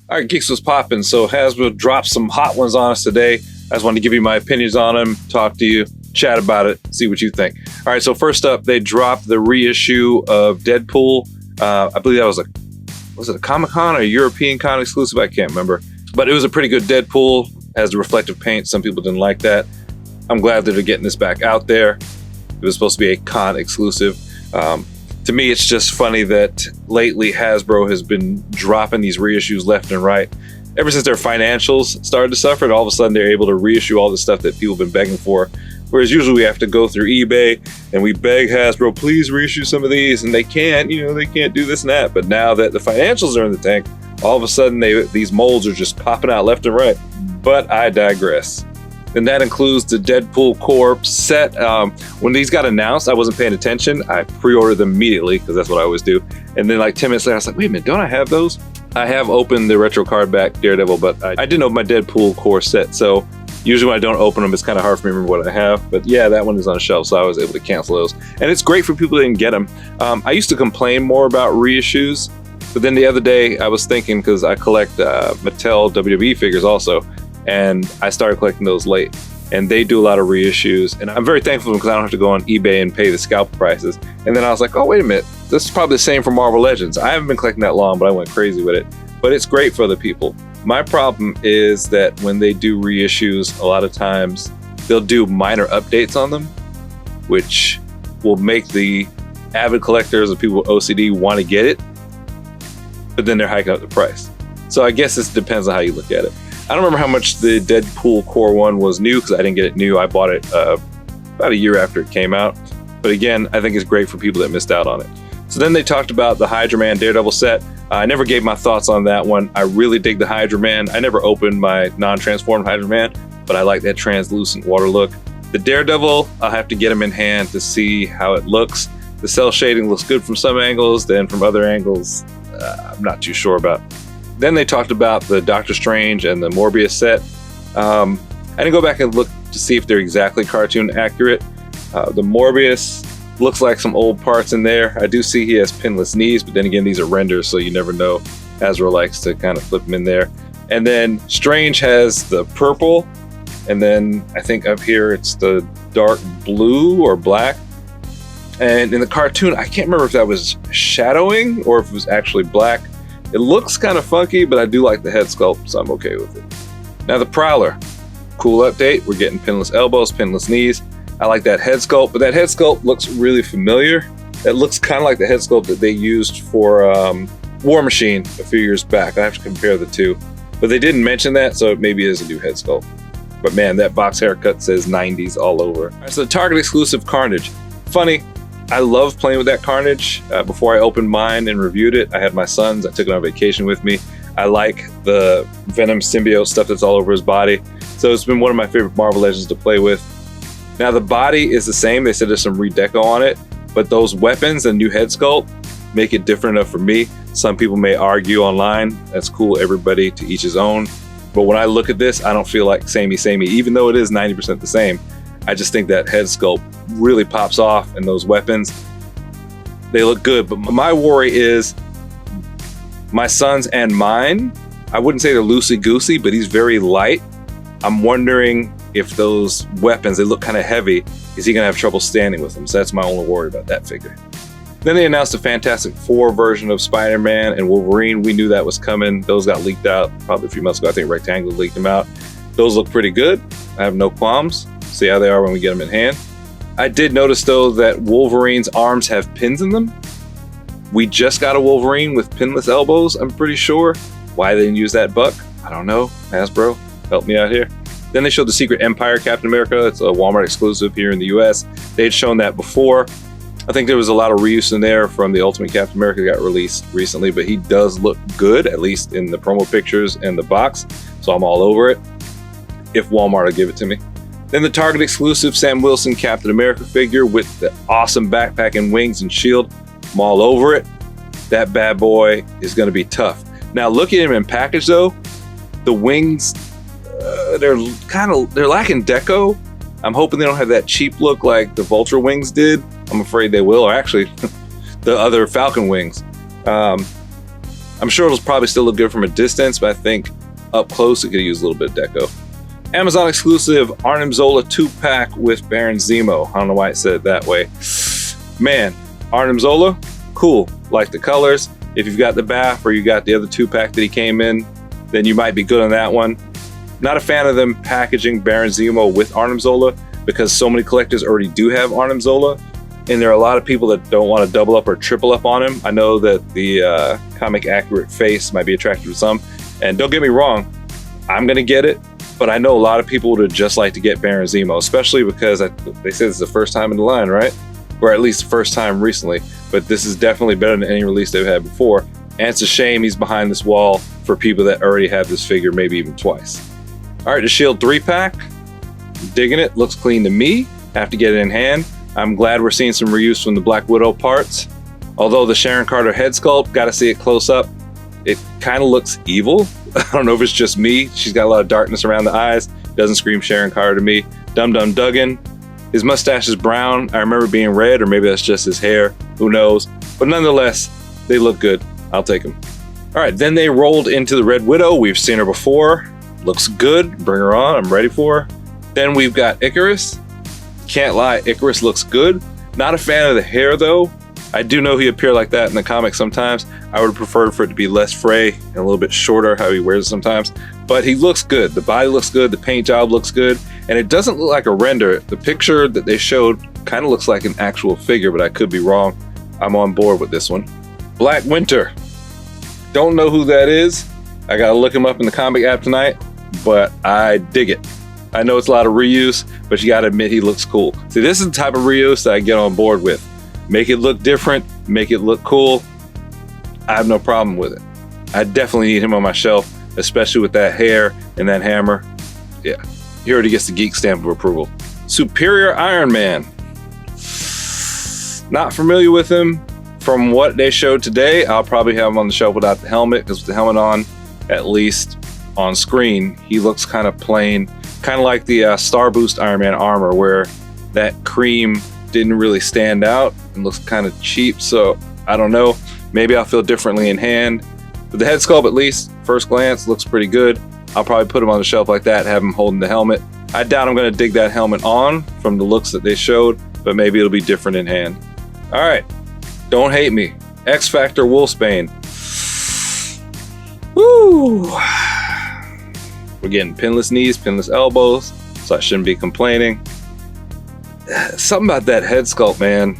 All right, Geeks was popping. So Hasbro dropped some hot ones on us today. I just wanted to give you my opinions on them, talk to you, chat about it, see what you think. All right, so first up, they dropped the reissue of Deadpool. I believe that was it a Comic-Con or a European Con exclusive? I can't remember. But it was a pretty good Deadpool. Has the reflective paint. Some people didn't like that. I'm glad that they're getting this back out there. It was supposed to be a con exclusive. To me, it's just funny that lately Hasbro has been dropping these reissues left and right. Ever since their financials started to suffer, and all of a sudden they're able to reissue all the stuff that people have been begging for. Whereas usually we have to go through eBay and we beg Hasbro, please reissue some of these, and they can't, they can't do this and that. But now that the financials are in the tank, all of a sudden these molds are just popping out left and right. But I digress. And that includes the Deadpool Corp set. When these got announced, I wasn't paying attention. I pre-ordered them immediately because that's what I always do. And then like 10 minutes later, I was like, wait a minute, don't I have those? I have opened the retro card back Daredevil, but I didn't open my Deadpool Core set. So usually when I don't open them, it's kind of hard for me to remember what I have. But yeah, that one is on the shelf, so I was able to cancel those. And it's great for people that didn't get them. I used to complain more about reissues, but then the other day I was thinking, because I collect Mattel WWE figures also, and I started collecting those late, and they do a lot of reissues, and I'm very thankful because I don't have to go on eBay and pay the scalper prices. And then I was like, oh, wait a minute, this is probably the same for Marvel Legends. I haven't been collecting that long, but I went crazy with it. But it's great for other people. My problem is that when they do reissues, a lot of times they'll do minor updates on them, which will make the avid collectors or people with OCD want to get it, but then they're hiking up the price. So I guess this depends on how you look at it. I don't remember how much the Deadpool Core 1 was new because I didn't get it new. I bought it about a year after it came out. But again, I think it's great for people that missed out on it. So then they talked about the Hydra Man Daredevil set. I never gave my thoughts on that one. I really dig the Hydra Man. I never opened my non-transformed Hydra Man, but I like that translucent water look. The Daredevil, I'll have to get him in hand to see how it looks. The cell shading looks good from some angles, then from other angles, I'm not too sure about. Then they talked about the Doctor Strange and the Morbius set. I didn't go back and look to see if they're exactly cartoon accurate. The Morbius looks like some old parts in there. I do see he has pinless knees, but then again, these are renders, so you never know. Hasbro likes to kind of flip them in there. And then Strange has the purple, and then I think up here it's the dark blue or black. And in the cartoon, I can't remember if that was shadowing or if it was actually black. It looks kind of funky, but I do like the head sculpt, so I'm okay with it. Now the Prowler, cool update. We're getting pinless elbows, pinless knees. I like that head sculpt, but that head sculpt looks really familiar. It looks kind of like the head sculpt that they used for War Machine a few years back. I have to compare the two, but they didn't mention that, so it maybe is a new head sculpt. But man, that box haircut says 90s all over. All right, so the Target exclusive Carnage. Funny. I love playing with that Carnage. Before I opened mine and reviewed it, I had my sons. I took it on vacation with me. I like the Venom symbiote stuff that's all over his body. So it's been one of my favorite Marvel Legends to play with. Now the body is the same. They said there's some redeco on it, but those weapons and new head sculpt make it different enough for me. Some people may argue online. That's cool. Everybody to each his own. But when I look at this, I don't feel like samey, even though it is 90% the same. I just think that head sculpt really pops off, and those weapons, they look good. But my worry is my sons and mine, I wouldn't say they're loosey-goosey, but he's very light. I'm wondering if those weapons, they look kind of heavy, is he gonna have trouble standing with them? So that's my only worry about that figure. Then they announced a Fantastic Four version of Spider-Man and Wolverine. We knew that was coming. Those got leaked out probably a few months ago. I think Rectangle leaked them out. Those look pretty good. I have no qualms. See how they are when we get them in hand. I did notice though that Wolverine's arms have pins in them. We just got a Wolverine with pinless elbows, I'm pretty sure. Why they didn't use that buck, I don't know. Hasbro, help me out here. Then they showed the Secret Empire Captain America. It's a Walmart exclusive here in the US. They'd shown that before. I think there was a lot of reuse in there from the Ultimate Captain America that got released recently, but he does look good, at least in the promo pictures and the box. So I'm all over it, if Walmart will give it to me. Then the Target exclusive Sam Wilson Captain America figure with the awesome backpack and wings and shield. I'm all over it. That bad boy is going to be tough. Now look at him in package though. The wings, they're lacking deco. I'm hoping they don't have that cheap look like the Vulture wings did. I'm afraid they will, or actually the other Falcon wings. I'm sure it'll probably still look good from a distance, but I think up close it could use a little bit of deco. Amazon exclusive Arnim Zola 2-pack with Baron Zemo. I don't know why it said it that way. Man, Arnim Zola, cool. Like the colors. If you've got the BAF or you got the other 2-pack that he came in, then you might be good on that one. Not a fan of them packaging Baron Zemo with Arnim Zola because so many collectors already do have Arnim Zola, and there are a lot of people that don't want to double up or triple up on him. I know that the comic accurate face might be attractive to some, and don't get me wrong, I'm gonna get it, but I know a lot of people would just like to get Baron Zemo, especially because they said it's the first time in the line, right? Or at least the first time recently, but this is definitely better than any release they've had before, and it's a shame he's behind this wall for people that already have this figure, maybe even twice. All right, the Shield 3-pack, digging it, looks clean to me. Have to get it in hand. I'm glad we're seeing some reuse from the Black Widow parts. Although the Sharon Carter head sculpt, gotta see it close up, it kind of looks evil. I don't know if it's just me. She's got a lot of darkness around the eyes. Doesn't scream Sharon Carter to me. Dum Dum Duggan, his mustache is brown. I remember being red, or maybe that's just his hair. Who knows? But nonetheless, they look good. I'll take them. All right, then they rolled into the Red Widow. We've seen her before. Looks good. Bring her on. I'm ready for her. Then we've got Icarus. Can't lie, Icarus looks good. Not a fan of the hair though. I do know he appeared like that in the comics sometimes. I would prefer for it to be less fray and a little bit shorter, how he wears it sometimes. But he looks good. The body looks good. The paint job looks good. And it doesn't look like a render. The picture that they showed kind of looks like an actual figure, but I could be wrong. I'm on board with this one. Black Winter. Don't know who that is. I gotta look him up in the comic app tonight, but I dig it. I know it's a lot of reuse, but you gotta admit he looks cool. See, this is the type of reuse that I get on board with. Make it look different, make it look cool. I have no problem with it. I definitely need him on my shelf, especially with that hair and that hammer. Yeah, he already gets the Geek stamp of approval. Superior Iron Man. Not familiar with him. From what they showed today, I'll probably have him on the shelf without the helmet, because with the helmet on, at least on screen, he looks kind of plain, kind of like the Star Boost Iron Man armor, where that cream didn't really stand out and looks kind of cheap. So I don't know, maybe I'll feel differently in hand. But the head sculpt, at least first glance, looks pretty good. I'll probably put him on the shelf like that, have him holding the helmet. I doubt I'm going to dig that helmet on from the looks that they showed, but maybe it'll be different in hand. All right, don't hate me. X Factor Wolfsbane. Woo! We're getting pinless knees, pinless elbows, so I shouldn't be complaining. Something about that head sculpt, man.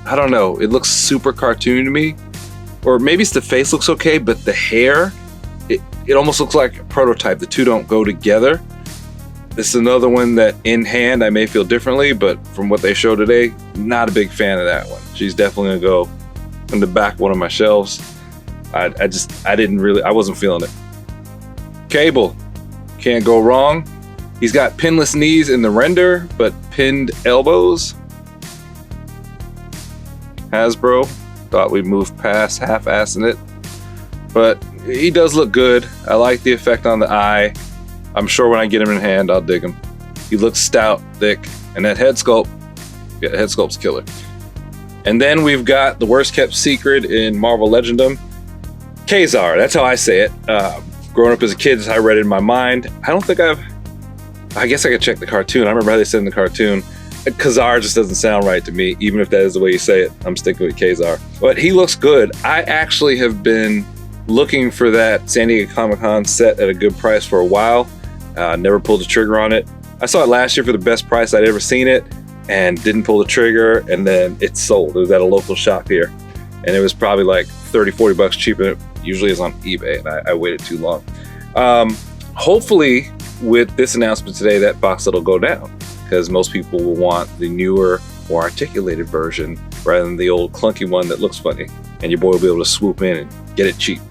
I don't know. It looks super cartoony to me. Or maybe it's the face looks okay, but the hair, it almost looks like a prototype. The two don't go together. This is another one that in hand I may feel differently, but from what they showed today, not a big fan of that one. She's definitely gonna go in the back of one of my shelves. I wasn't feeling it. Cable, can't go wrong. He's got pinless knees in the render, but pinned elbows. Hasbro, thought we'd move past half-assing it, but he does look good. I like the effect on the eye. I'm sure when I get him in hand, I'll dig him. He looks stout, thick, and that head sculpt, yeah, the head sculpt's killer. And then we've got the worst kept secret in Marvel Legendum, Kazar. That's how I say it. Growing up as a kid, I read it in my mind. I guess I could check the cartoon. I remember how they said in the cartoon, Kazar just doesn't sound right to me, even if that is the way you say it. I'm sticking with Kazar. But he looks good. I actually have been looking for that San Diego Comic-Con set at a good price for a while. Never pulled the trigger on it. I saw it last year for the best price I'd ever seen it and didn't pull the trigger, and then it sold. It was at a local shop here, and it was probably like 30-40 bucks cheaper than it usually is on eBay, and I waited too long. Hopefully with this announcement today, that box set will go down, because most people will want the newer, more articulated version rather than the old clunky one that looks funny, and your boy will be able to swoop in and get it cheap.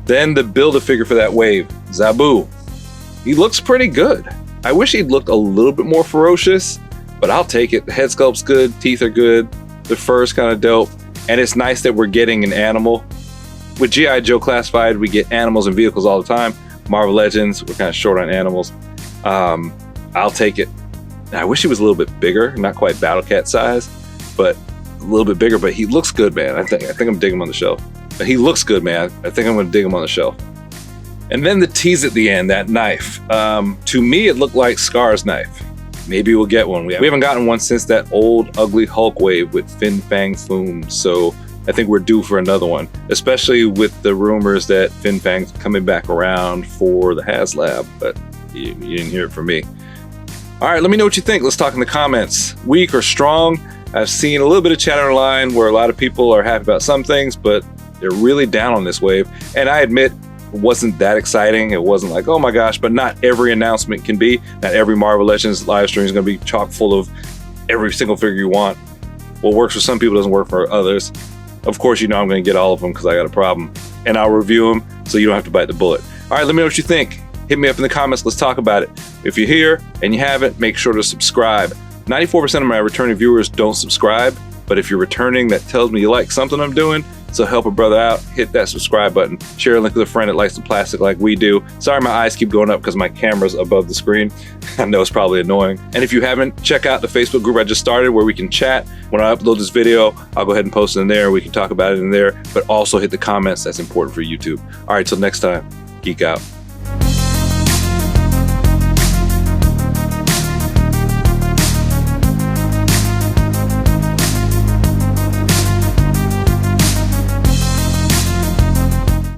Then the Build-A-Figure for that wave, Zabu. He looks pretty good. I wish he'd looked a little bit more ferocious, but I'll take it. The head sculpt's good, teeth are good, the fur's kind of dope, and it's nice that we're getting an animal. With G.I. Joe Classified, we get animals and vehicles all the time. Marvel Legends, we're kind of short on animals. I'll take it. I wish he was a little bit bigger, not quite Battle Cat size, but a little bit bigger, but he looks good, man. I think I'm digging him on the shelf. He looks good, man. I think I'm gonna dig him on the shelf. And then the tease at the end, that knife. To me, it looked like Scar's knife. Maybe we'll get one. We haven't gotten one since that old ugly Hulk wave with Fin Fang Foom. So I think we're due for another one, especially with the rumors that Fin Fang's coming back around for the HasLab, but you didn't hear it from me. All right, let me know what you think. Let's talk in the comments. Weak or strong? I've seen a little bit of chatter online where a lot of people are happy about some things, but they're really down on this wave. And I admit, it wasn't that exciting. It wasn't like, oh my gosh, but not every announcement can be. Not every Marvel Legends live stream is going to be chock full of every single figure you want. What works for some people doesn't work for others. Of course, you know I'm going to get all of them because I got a problem. And I'll review them so you don't have to bite the bullet. All right, let me know what you think. Hit me up in the comments. Let's talk about it. If you're here and you haven't, make sure to subscribe. 94% of my returning viewers don't subscribe, but if you're returning, that tells me you like something I'm doing. So help a brother out, hit that subscribe button, share a link with a friend that likes the plastic like we do. Sorry my eyes keep going up because my camera's above the screen. I know it's probably annoying. And if you haven't, check out the Facebook group I just started where we can chat. When I upload this video, I'll go ahead and post it in there. We can talk about it in there, but also hit the comments. That's important for YouTube. All right, till next time, geek out.